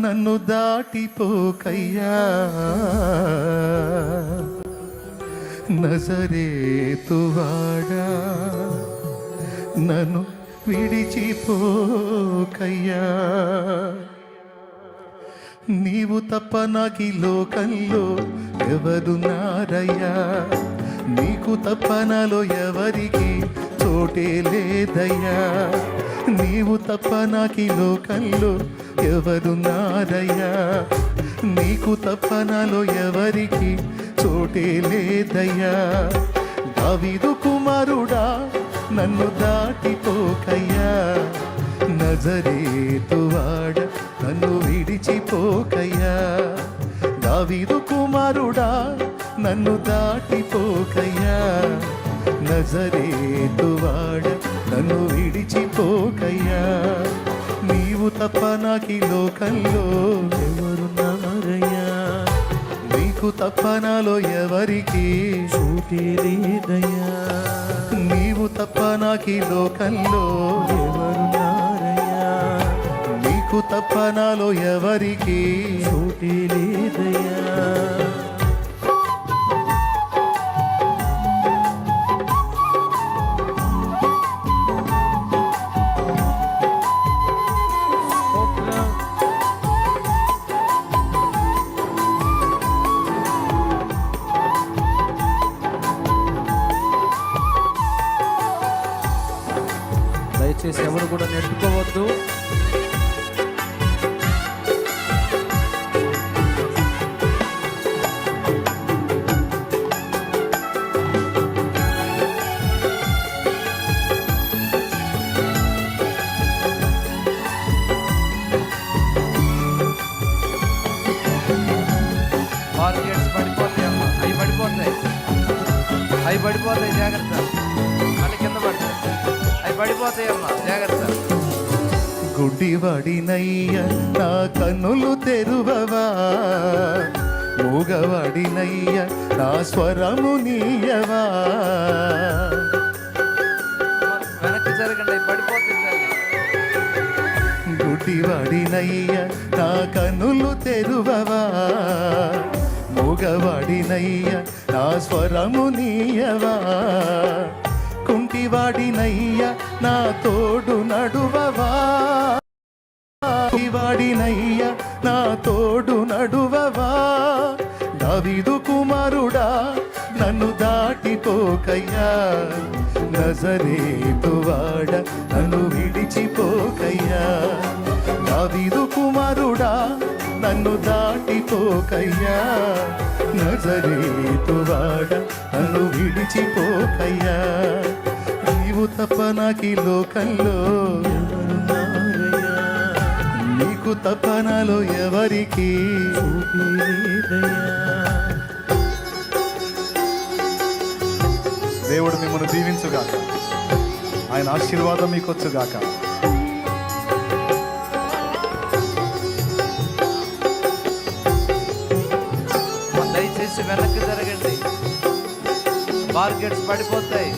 నన్ను దాటిపోకయ్యా, నజరేతువాడా నన్ను విడిచిపోకయ్యా. నీవు తప్ప నాకి లోకంలో ఎవరున్నారయ్యా, నీకు తప్ప నాలో ఎవరికి చోటే లేదయ్యా. నీవు తప్ప నాకి లోకంలో ఎవరున్నారయ్యా, నీకు తప్ప నాలో ఎవరికి చోటే లేదయ్యా. దావీదు కుమారుడా నన్ను దాటిపోకయ్యా, నజరేతువాడ నన్ను విడిచిపోకయ్యా. దావీదు కుమారుడా నన్ను దాటిపోకయ్యా, నజరేతువాడ నన్ను విడిచిపోకయ్యా. నీవు తప్ప నాకి లోకంలో ఎవరున్నారయ్యా, నీకు తప్ప నాలో ఎవరికి చోటే లేదయ్యా. నీవు తప్ప నాకి లోకంలో ఎవరున్నారయ్యా, నీకు తప్ప నాలో ఎవరికి చోటే లేదయ్యా. దయచేసి ఎవరు కూడా నెట్టుకోవద్దు. మార్కెట్స్ పడిపోతాయి అమ్మ, అవి పడిపోతాయి, అవి పడిపోతాయి, జాగ్రత్త. మళ్ళీ కింద పడతాయి, అవి పడిపోతాయి అమ్మ, జాగ్రత్త. గుడ్డివాడినయ్య నా కన్నులు తెరువవా, మూగవాడినయ్య నా స్వరము నీయవా. వెనక్కి జరగండి, అవి పడిపోతాయి. గుడ్డివాడినయ్య నా కన్నులు తెరువవా, మూగవాడినయ్య నా స్వరము నీయవా. కుంటివాడినయ్య నా తోడు నడువవా, వాడినయ్య నా తోడు నడువవా. దావీదు కుమారుడా నన్ను దాటిపోకయ్యా, నజరేతువాడ నన్ను విడిచిపోకయ్యా. దావీదు కుమారుడా నన్ను దాటిపోకయ్యా, నజరేతువాడ నన్ను విడిచిపోకయ్యా. నీవు తప్ప నాకి లోకంలో ఎవరున్నారయ్యా, నీకు తప్ప నాలో ఎవరికి చోటే లేదయ్యా. దేవుడు మిమ్మల్ని దీవించుగాక, ఆయన ఆశీర్వాదం మీకు వచ్చుగాక. దయచేసి వెనక్కి జరగండి, మార్కెట్స్ పడిపోతాయి.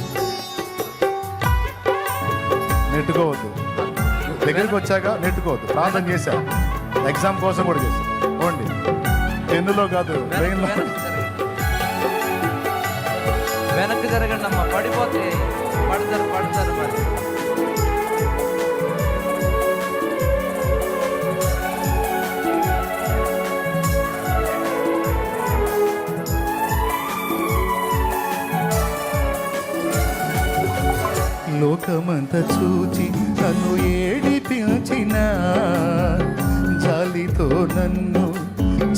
నెట్టుకోవద్దు, దగ్గరికి వచ్చాక నెట్టుకోవద్దు. ప్రార్థన చేశా, ఎగ్జామ్ కోసం కూడా చేశా. పోండి, పెన్నులో కాదు బ్రెయిన్లో. వెనక్కి జరగండి అమ్మ, పడిపోతే పడతారు పడతారు. మరి లోకమంతా చూచి నన్ను ఏడిపించిన, జాలితో నన్ను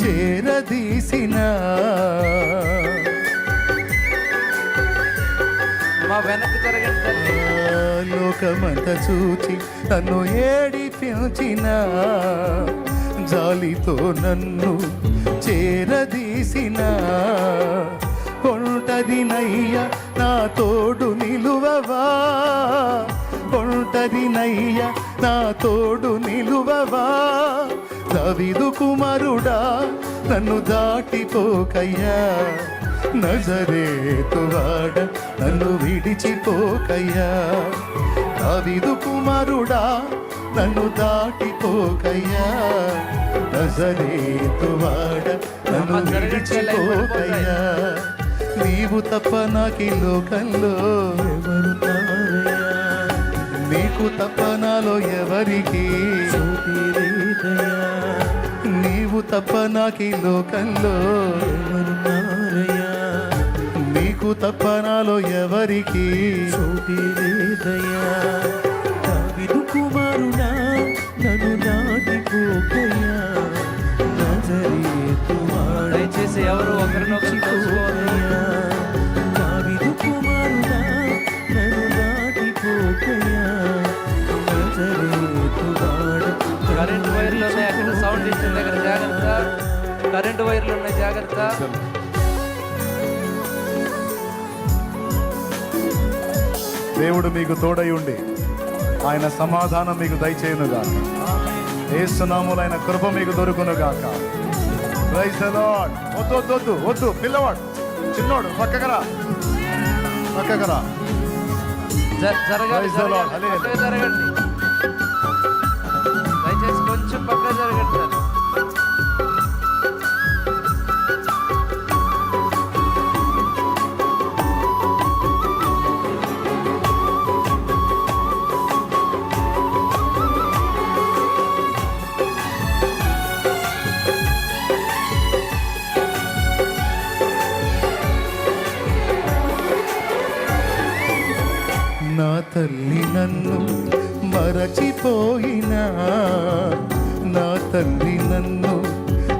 చేరదీసిన. మా వెనక్కి జరగండి. లోకమంతా చూచి నన్ను ఏడిపించిన, జాలితో నన్ను చేరదీసిన. ఒంటరినయ్య నా తోడు నిలువవా, ఒంటరినయ్య నా తోడు నిలువవా. దావీదు కుమారుడా నన్ను దాటిపోకయ్యా, నజరేతువాడ నన్ను విడిచిపోకయ్యా. దావీదు కుమారుడా నన్ను దాటిపోకయ్యా, నజరేతువాడ నన్ను విడిచిపోకయ్యా, నీవు తప్ప నాకి లోకంలో ఎవరున్నారయ్యా, నీకు తప్ప నాలో ఎవరికి చోటు లేదయ్యా, నీవు తప్ప నాకి లోకంలో ఎవరున్నారయ్యా, నీకు తప్ప నాలో ఎవరికి చోటు లేదయ్యా, దావీదు కుమారుడా నన్ను దాటిపోకయ్యా, నజరేతువాడ దయచేసి ఎవరు ఒకరినొకరు తోసుకోవద్దు. దావీదు కుమారుడా నన్ను దాటిపోకయ్యా, నజరేతువాడ కరెంట్ వైర్లు ఉన్నాయి, అక్కడ సౌండ్ ఇచ్చిన దగ్గర జాగ్రత్త. కరెంట్ వైర్లు ఉన్నాయి, జాగ్రత్త. దేవుడు మీకు తోడై ఉండి ఆయన సమాధానం మీకు దయచేయునుగాక. యేసునామములో ఆయన కృప మీకు దొరుకునుగాక. Praise the lord. వద్దు వద్దు వద్దు వద్దు, పిల్లవాడు చిన్నోడు పక్కకరా పక్కకరా. జరగాలి, Praise the Lord. జరగాలి. పక్కకు జరగండి, దయచేసి కొంచెం పక్క జరగండి సార్. నా తల్లి నన్ను మరచిపోయినా, నా తల్లి నన్ను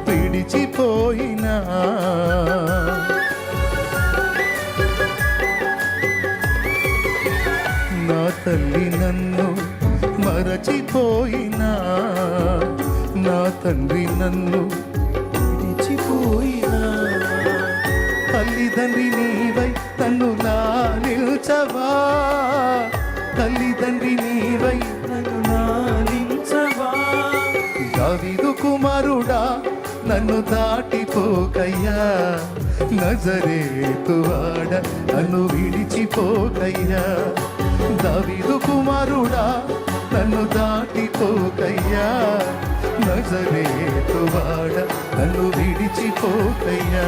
విడిచిపోయినా, నా తల్లి నన్ను మరచిపోయినా, నా తండ్రి నన్ను విడిచిపోయినా, తల్లిదండ్రి నీవై నన్ను లాలించవా, తల్లిదండ్రి నీవై నన్ను లాలించవా, దావీదు కుమారుడా నన్ను దాటిపోకయ్యా, నజరేతువాడ నన్ను విడిచిపోకయ్యా, దావీదు కుమారుడా నన్ను దాటిపోకయ్యా, నజరేతువాడ నన్ను విడిచిపోకయ్యా,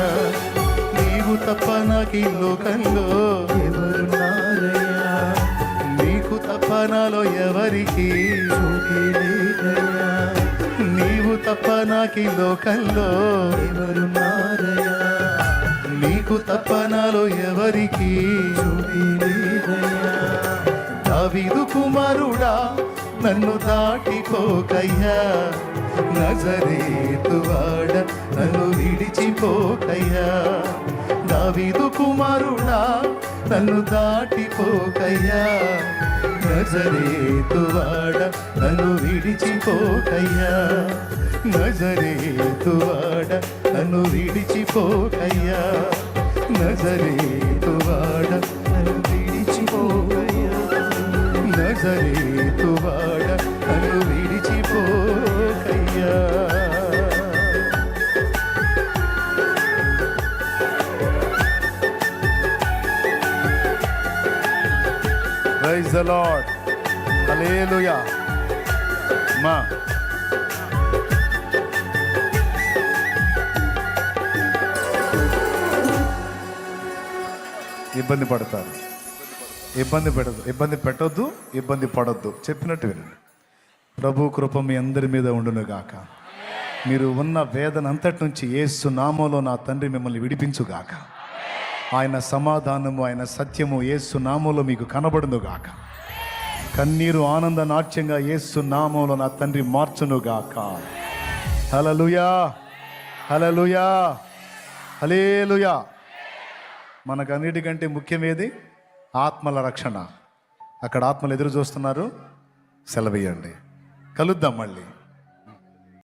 నీవు తప్ప నాకి లోకంలో ఎవరున్నారయ్యా, నీకు తప్ప నాలో ఎవరికి చోటు లేదయ్యా, నీవు తప్ప నాకి లోకంలో ఎవరున్నారయ్యా, నీకు తప్ప నాలో ఎవరికి చోటు లేదయ్యా, దావీదు కుమారుడా నన్ను దాటిపోకయ్యా, నజరేతువాడ నన్ను విడిచిపోకయ్యా, దావీదు కుమారుడా నన్ను దాటిపోకయ్యా, నజరేతువాడ నన్ను విడిచిపోకయ్యా, నజరేతువాడ నన్ను విడిచిపోకయ్యా, నజరేతువాడ నన్ను విడిచిపోకయ్యా, నజరేతువాడ నన్ను విడిచిపోకయ్యా. Praise the Lord. Hallelujah. మా ఇబ్బంది పడతారు, ఇబ్బంది పెట్టొద్దు, ఇబ్బంది పడొద్దు, చెప్పినట్టు వినండి. ప్రభు కృప మీ అందరి మీద ఉండును గాక. మీరు ఉన్న వేదన అంతటి నుంచి యేసు నామములో నా తండ్రి మిమ్మల్ని విడిపించుగాక. ఆయన సమాధానము, ఆయన సత్యము యేసు నామములో మీకు కనబడును గాక. కన్నీరు ఆనంద నాట్యంగా యేసు నామములో నా తండ్రి మార్చును గాక. హల్లెలూయా, హల్లెలూయా, హల్లెలూయా. మనకన్నిటికంటే ముఖ్యమేది ఆత్మల రక్షణ. అక్కడ ఆత్మలు ఎదురు చూస్తున్నారు. సెలవేయండి. కలుద్దాం మళ్ళీ.